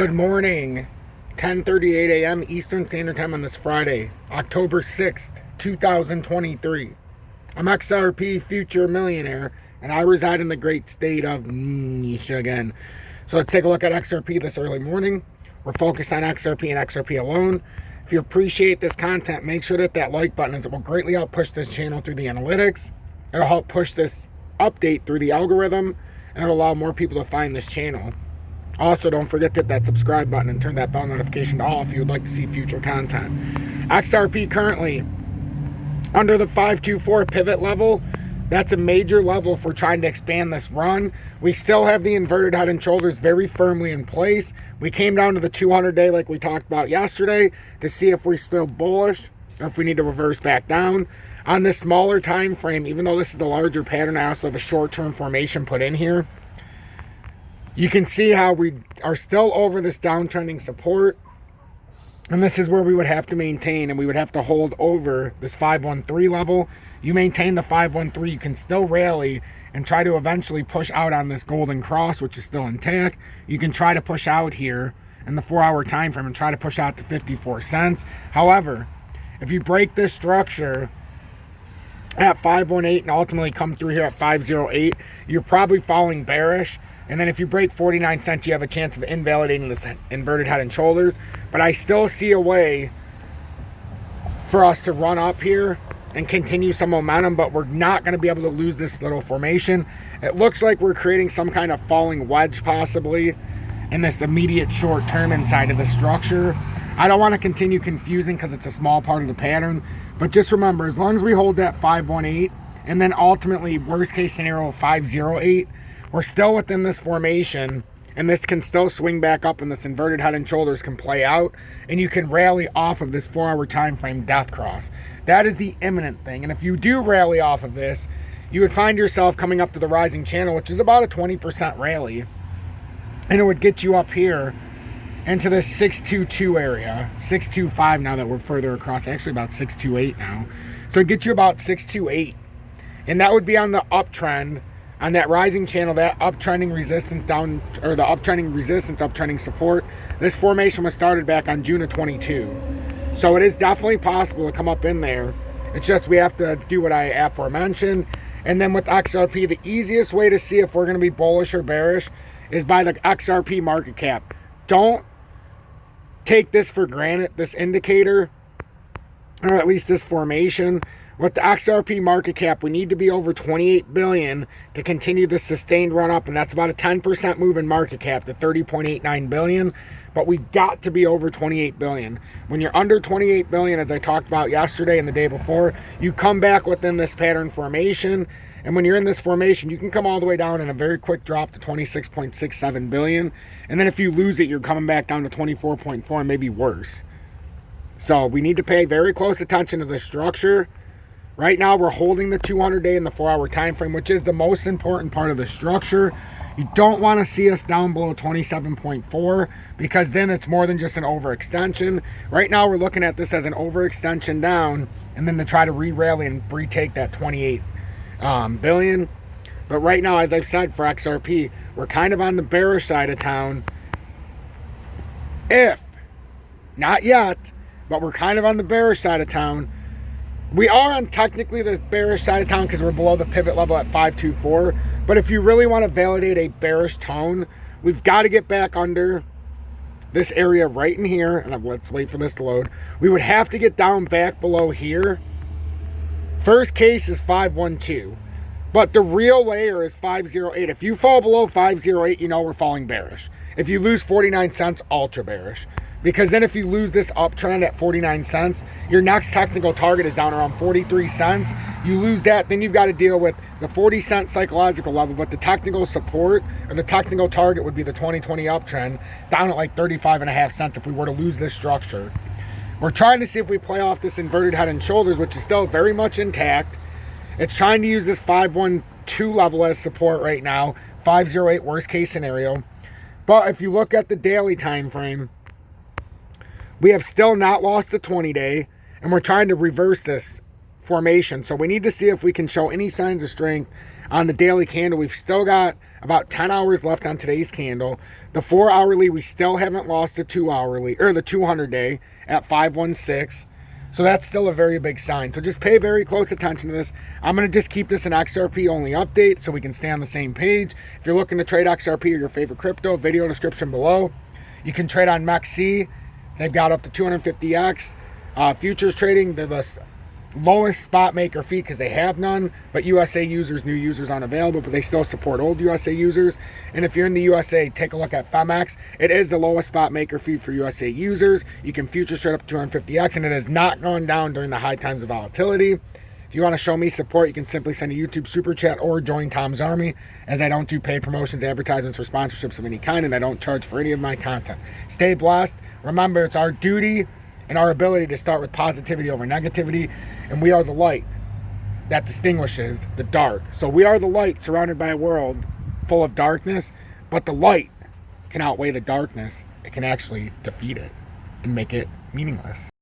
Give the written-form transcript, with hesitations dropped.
Good morning, 10:38 a.m. Eastern Standard Time on this Friday, October 6th, 2023. I'm XRP Future Millionaire, and I reside in the great state of Michigan. So let's take a look at XRP this early morning. We're focused on XRP and XRP alone. If you appreciate this content, make sure to hit that like button, as it will greatly help push this channel through the analytics. It'll help push this update through the algorithm, and it'll allow more people to find this channel. Also, don't forget to hit that subscribe button and turn that bell notification to all if you would like to see future content. XRP currently under the 524 pivot level. That's a major level if we're trying to expand this run. We still have the inverted head and shoulders very firmly in place. We came down to the 200-day like we talked about yesterday to see if we're still bullish or if we need to reverse back down. On this smaller time frame, even though this is the larger pattern, I also have a short-term formation put in here. You can see how we are still over this downtrending support. And this is where we would have to maintain, and we would have to hold over this 513 level. You maintain the 513, you can still rally and try to eventually push out on this golden cross, which is still intact. You can try to push out here in the 4-hour time frame and try to push out to 54 cents. However, if you break this structure at 518 and ultimately come through here at 508, you're probably falling bearish. And then if you break 49 cents, you have a chance of invalidating this inverted head and shoulders. But I still see a way for us to run up here and continue some momentum, but we're not going to be able to lose this little formation. It looks like we're creating some kind of falling wedge possibly in this immediate short term inside of the structure. I don't want to continue confusing because it's a small part of the pattern. But just remember, as long as we hold that 518 and then ultimately worst case scenario 508, we're still within this formation, and this can still swing back up, and this inverted head and shoulders can play out, and you can rally off of this 4-hour time frame death cross. That is the imminent thing. And if you do rally off of this, you would find yourself coming up to the rising channel, which is about a 20% rally, and it would get you up here into this 622 area, 625 now that we're further across, actually about 628 now. So it gets you about 628, and that would be on the uptrend. On that rising channel, that uptrending resistance down, or the uptrending resistance, uptrending support. This formation was started back on June of 22. So it is definitely possible to come up in there. It's just we have to do what I aforementioned. And then with XRP, the easiest way to see if we're going to be bullish or bearish is by the XRP market cap. Don't take this for granted, this indicator, or at least this formation. With the XRP market cap, we need to be over 28 billion to continue this sustained run up, and that's about a 10% move in market cap to 30.89 billion. But we've got to be over 28 billion. When you're under 28 billion, as I talked about yesterday and the day before, you come back within this pattern formation. And when you're in this formation, you can come all the way down in a very quick drop to 26.67 billion. And then if you lose it, you're coming back down to 24.4 and maybe worse. So we need to pay very close attention to the structure. Right now, we're holding the 200-day and the 4-hour time frame, which is the most important part of the structure. You don't want to see us down below 27.4 because then it's more than just an overextension. Right now, we're looking at this as an overextension down and then to try to re-rally and retake that 28 billion. But right now, as I've said for XRP, we're kind of on the bearish side of town. If, not yet, but we're kind of on the bearish side of town. We are on technically the bearish side of town because we're below the pivot level at 524. But if you really want to validate a bearish tone, we've got to get back under this area right in here. And let's wait for this to load. We would have to get down back below here. First case is 512. But the real layer is 508. If you fall below 508, you know we're falling bearish. If you lose 49 cents, ultra bearish. Because then if you lose this uptrend at 49 cents, your next technical target is down around 43 cents. You lose that, then you've got to deal with the 40-cent psychological level, but the technical support or the technical target would be the 2020 uptrend down at like 35.5 cents if we were to lose this structure. We're trying to see if we play off this inverted head and shoulders, which is still very much intact. It's trying to use this 512 level as support right now, 508 worst case scenario. But if you look at the daily time frame, we have still not lost the 20-day, and we're trying to reverse this formation. So we need to see if we can show any signs of strength on the daily candle. We've still got About 10 hours left on today's candle. The 4 hourly, we still haven't lost the 2 hourly, or the 200 day at 516. So that's still a very big sign. So just pay very close attention to this. I'm going to just keep this an XRP only update so we can stay on the same page. If you're looking to trade XRP or your favorite crypto, video description below. You can trade on MEXC. They've got up to 250x. Futures trading, they're the lowest spot maker fee because they have none, but USA users, new users aren't available, but they still support old USA users. And if you're in the USA, take a look at FEMX. It is the lowest spot maker fee for USA users. You can futures trade up to 250x, and it has not gone down during the high times of volatility. If you want to show me support, you can simply send a YouTube super chat or join Tom's Army, as I don't do paid promotions, advertisements, or sponsorships of any kind, and I don't charge for any of my content. Stay blessed. Remember, it's our duty and our ability to start with positivity over negativity, and we are the light that distinguishes the dark. So we are the light surrounded by a world full of darkness, but the light can outweigh the darkness. It can actually defeat it and make it meaningless.